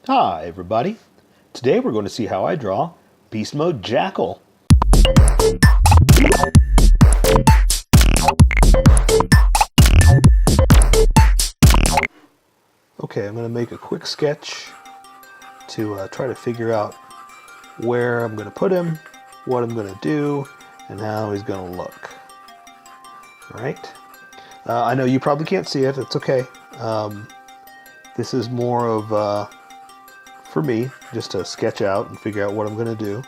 Hi everybody, today we're going to see how I draw Beast Mode Jackal. Okay, I'm going to make a quick sketch to try to figure out where I'm going to put him, what I'm going to do, and how he's going to look. Alright, I know you probably can't see it, it's okay. This is more of for me, just to sketch out and figure out what I'm going to do.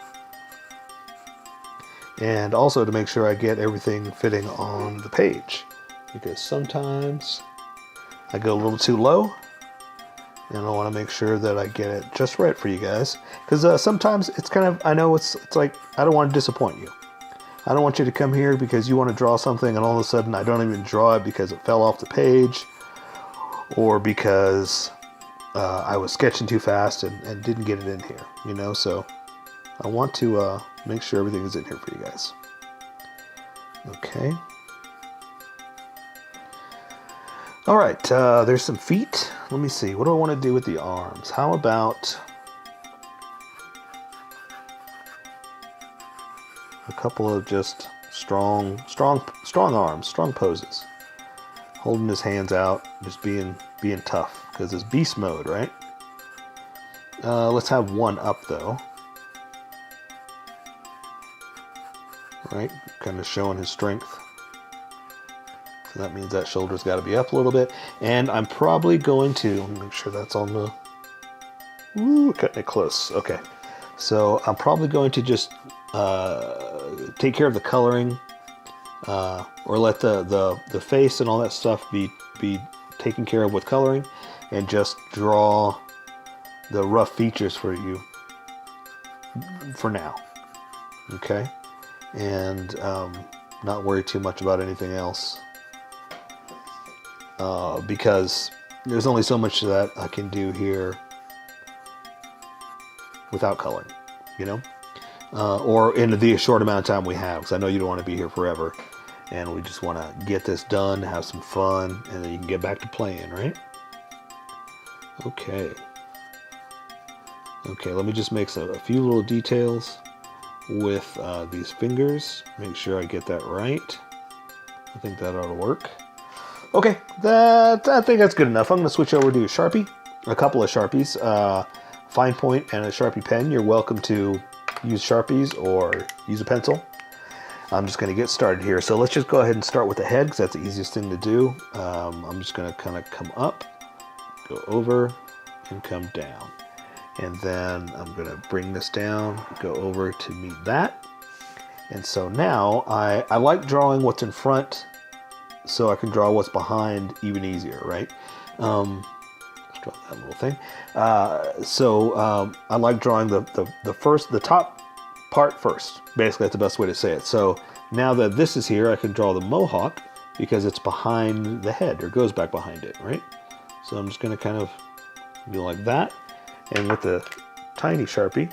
And also to make sure I get everything fitting on the page. Because sometimes I go a little too low. And I want to make sure that I get it just right for you guys. Because sometimes it's kind of, I know it's like, I don't want to disappoint you. I don't want you to come here because you want to draw something and all of a sudden I don't even draw it because it fell off the page. Or because I was sketching too fast and didn't get it in here, you know, so I want to make sure everything is in here for you guys. Okay. All right, there's some feet. Let me see, what do I want to do with the arms? How about a couple of just strong arms, strong poses. Holding his hands out, just being tough, because it's beast mode, right? Let's have one up though. Right, kind of showing his strength. So that means that shoulder's got to be up a little bit. And I'm probably going to, let me make sure that's on the, ooh, cutting it close. Okay, so I'm probably going to just take care of the coloring. Or let the face and all that stuff be taken care of with coloring, and just draw the rough features for you for now. Okay, and not worry too much about anything else, because there's only so much that I can do here without coloring, you know. Or in the short amount of time we have, because I know you don't want to be here forever, and we just want to get this done, have some fun, and then you can get back to playing, right? Okay. Okay, let me just make a few little details with these fingers. Make sure I get that right. I think that ought to work. Okay, I think that's good enough. I'm going to switch over to a Sharpie, a couple of Sharpies, fine point and a Sharpie pen. You're welcome to use Sharpies or use a pencil. I'm just going to get started here. So let's just go ahead and start with the head, because that's the easiest thing to do. I'm just going to kind of come up, go over, and come down. And then I'm going to bring this down, go over to meet that. And so now I like drawing what's in front so I can draw what's behind even easier, right? Let's draw that little thing. I like drawing the top part first. Basically, that's the best way to say it. So now that this is here, I can draw the Mohawk because it's behind the head, or goes back behind it, right? So I'm just going to kind of do like that. And with the tiny Sharpie,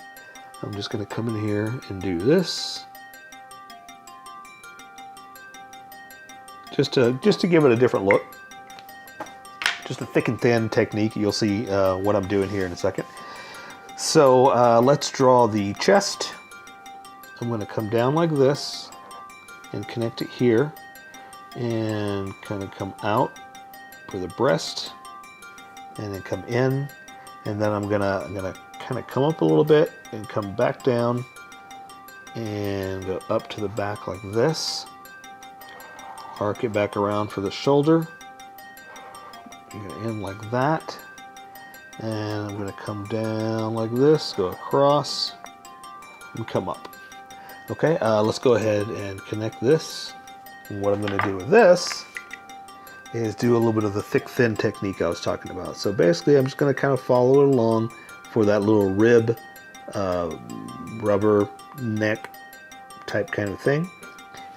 I'm just going to come in here and do this. Just to give it a different look. Just a thick and thin technique. You'll see what I'm doing here in a second. So let's draw the chest. I'm going to come down like this and connect it here, and kind of come out for the breast, and then come in, and then I'm gonna kind of come up a little bit and come back down and go up to the back like this. Arc it back around for the shoulder. You're gonna end like that, and I'm gonna come down like this, go across, and come up. Okay, let's go ahead and connect this. And what I'm going to do with this is do a little bit of the thick, thin technique I was talking about. So basically, I'm just going to kind of follow it along for that little rib, rubber neck type kind of thing.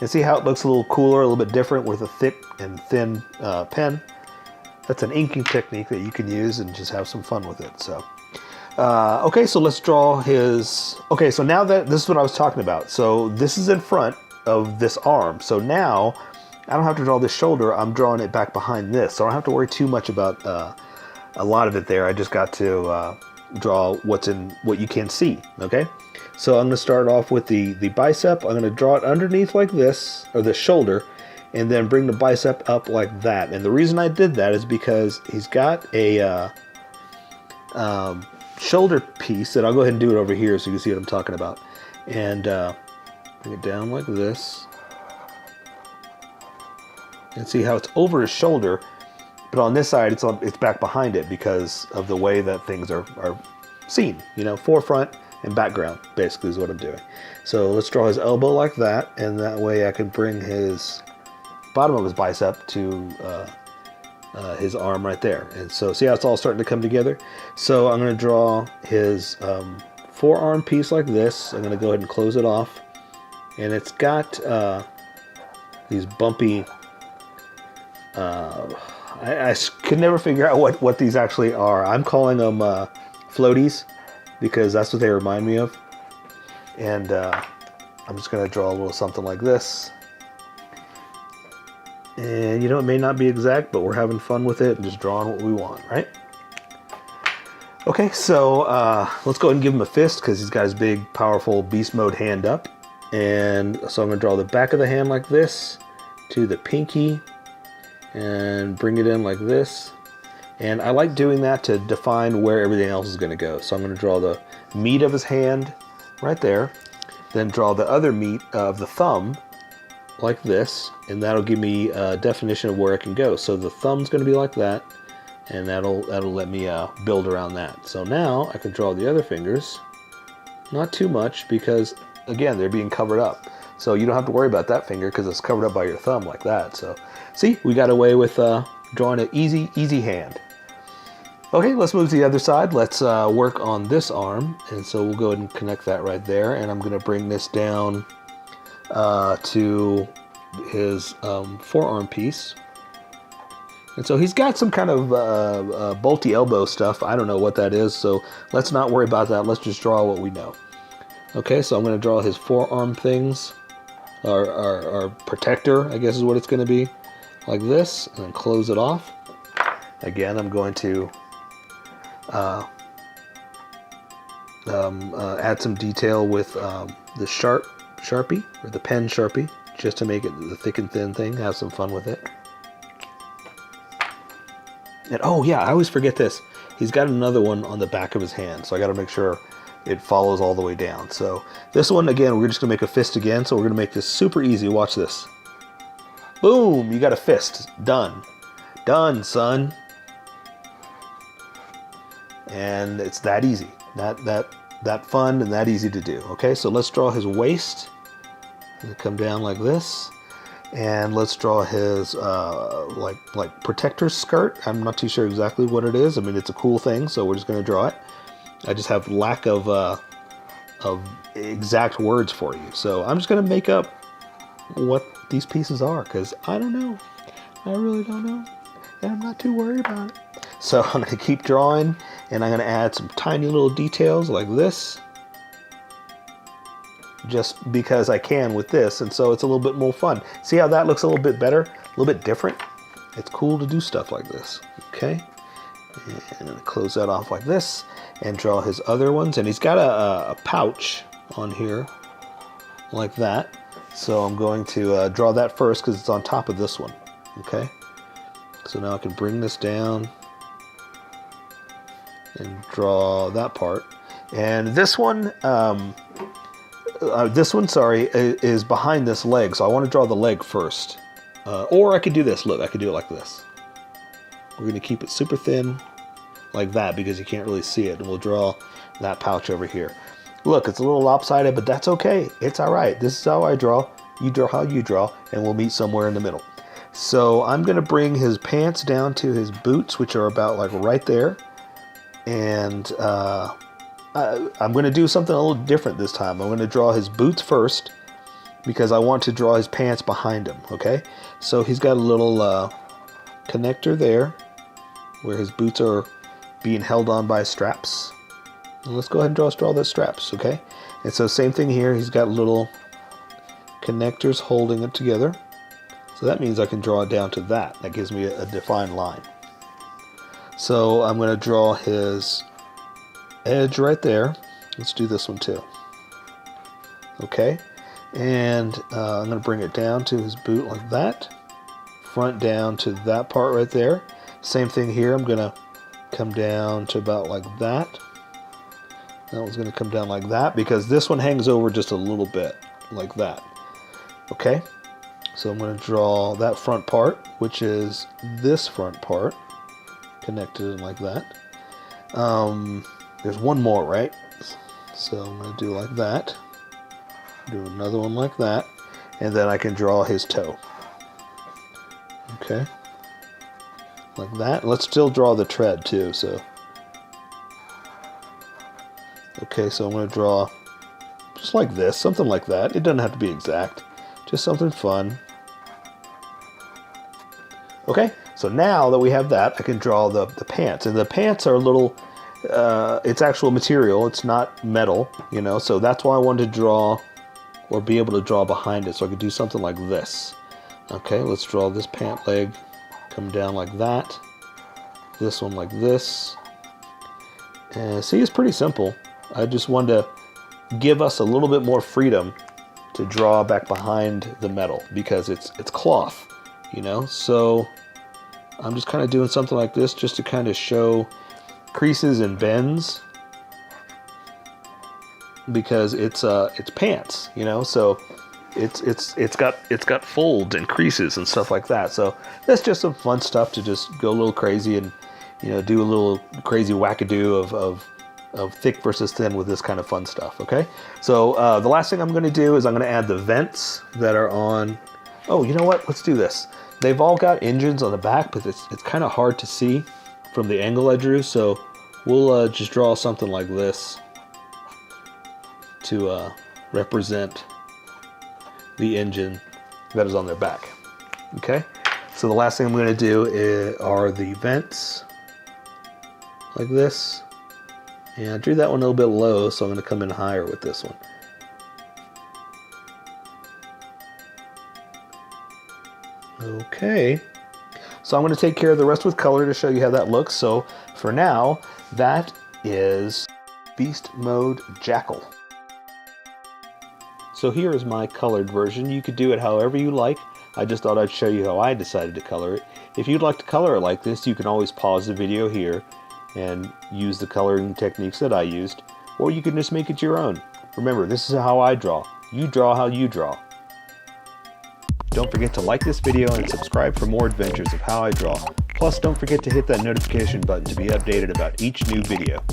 And see how it looks a little cooler, a little bit different with a thick and thin pen. That's an inking technique that you can use and just have some fun with it. So. Okay, so let's draw his... Okay, so now that this is what I was talking about. So this is in front of this arm. So now I don't have to draw this shoulder. I'm drawing it back behind this. So I don't have to worry too much about a lot of it there. I just got to draw what you can see, okay? So I'm going to start off with the bicep. I'm going to draw it underneath like this, or the shoulder, and then bring the bicep up like that. And the reason I did that is because he's got a shoulder piece that I'll go ahead and do it over here so you can see what I'm talking about. And bring it down like this. And see how it's over his shoulder, but on this side it's back behind it because of the way that things are seen. You know, forefront and background basically is what I'm doing. So let's draw his elbow like that, and that way I can bring his bottom of his bicep to his arm right there. And so see how it's all starting to come together? So I'm going to draw his forearm piece like this. I'm going to go ahead and close it off, and it's got these bumpy I could never figure out what these actually are. I'm calling them floaties because that's what they remind me of. And I'm just going to draw a little something like this. And you know, it may not be exact, but we're having fun with it and just drawing what we want, right? Okay, so let's go ahead and give him a fist because he's got his big, powerful beast mode hand up. And so I'm going to draw the back of the hand like this to the pinky and bring it in like this. And I like doing that to define where everything else is going to go. So I'm going to draw the meat of his hand right there, then draw the other meat of the thumb like this, and that'll give me a definition of where it can go. So the thumb's going to be like that, and that'll let me build around that. So now I can draw the other fingers, not too much because again they're being covered up. So you don't have to worry about that finger because it's covered up by your thumb like that. So see, we got away with drawing an easy hand. Okay, let's move to the other side. Let's work on this arm. And so we'll go ahead and connect that right there. And I'm going to bring this down to his forearm piece. And so he's got some kind of bolty elbow stuff. I don't know what that is. So let's not worry about that. Let's just draw what we know. Okay, so I'm going to draw his forearm things. Our protector, I guess is what it's going to be, like this, and then close it off. Again, I'm going to add some detail with the sharpie, or the pen sharpie, just to make it the thick and thin thing. Have some fun with it. And oh yeah, I always forget this. He's got another one on the back of his hand, so I got to make sure it follows all the way down. So this one, again, we're just gonna make a fist again. So we're gonna make this super easy. Watch this. Boom, you got a fist. Done. Done, son. And it's that easy. That fun and that easy to do. Okay, so let's draw his waist. It'll come down like this. And let's draw his like protector skirt. I'm not too sure exactly what it is. I mean, it's a cool thing, so we're just gonna draw it. I just have lack of exact words for you. So I'm just going to make up what these pieces are because I don't know. I really don't know. And I'm not too worried about it. So I'm going to keep drawing, and I'm going to add some tiny little details like this. Just because I can with this, and so it's a little bit more fun. See how that looks a little bit better? A little bit different? It's cool to do stuff like this. Okay? And close that off like this and draw his other ones. And he's got a pouch on here like that. So I'm going to draw that first because it's on top of this one. Okay. So now I can bring this down and draw that part. And this one, is behind this leg. So I want to draw the leg first. Or I could do this. Look, I could do it like this. We're going to keep it super thin like that because you can't really see it. And we'll draw that pouch over here. Look, it's a little lopsided, but that's okay. It's all right. This is how I draw. You draw how you draw, and we'll meet somewhere in the middle. So I'm going to bring his pants down to his boots, which are about like right there. And I'm going to do something a little different this time. I'm going to draw his boots first because I want to draw his pants behind him, okay? So he's got a little connector there where his boots are being held on by straps. And let's go ahead and draw those straps, okay? And so same thing here. He's got little connectors holding it together. So that means I can draw it down to that. That gives me a defined line. So I'm going to draw his edge right there. Let's do this one too. Okay, and I'm going to bring it down to his boot like that. Front down to that part right there. Same thing here. I'm going to come down to about like that. That one's going to come down like that because this one hangs over just a little bit like that. Okay, so I'm going to draw that front part, which is this front part, connected in like that. There's one more, right? So I'm going to do like that. Do another one like that, and then I can draw his toe. Okay, like that. Let's still draw the tread too. So, okay, so I'm going to draw just like this, something like that. It doesn't have to be exact, just something fun. Okay, so now that we have that, I can draw the pants, and the pants are a little. It's actual material. It's not metal, you know. So that's why I wanted to draw, or be able to draw behind it, so I could do something like this. Okay, let's draw this pant leg, come down like that, this one like this, and see, it's pretty simple. I just wanted to give us a little bit more freedom to draw back behind the metal because it's cloth, you know. So I'm just kind of doing something like this just to kind of show creases and bends because it's pants, you know. So it's got folds and creases and stuff like that. So that's just some fun stuff to just go a little crazy and, you know, do a little crazy wackadoo of thick versus thin with this kind of fun stuff. Okay, so the last thing I'm going to do is I'm going to add the vents that are on. Oh, you know what? Let's do this. They've all got engines on the back, but it's kind of hard to see from the angle I drew. So we'll just draw something like this to represent the engine that is on their back. Okay, so the last thing I'm going to do are the vents like this, and I drew that one a little bit low, so I'm going to come in higher with this one. Okay, so I'm going to take care of the rest with color to show you how that looks. So for now, that is Beast Mode Jackal. So here is my colored version. You could do it however you like. I just thought I'd show you how I decided to color it. If you'd like to color it like this, you can always pause the video here and use the coloring techniques that I used, or you can just make it your own. Remember, this is how I draw. You draw how you draw. Don't forget to like this video and subscribe for more adventures of how I draw. Plus, don't forget to hit that notification button to be updated about each new video.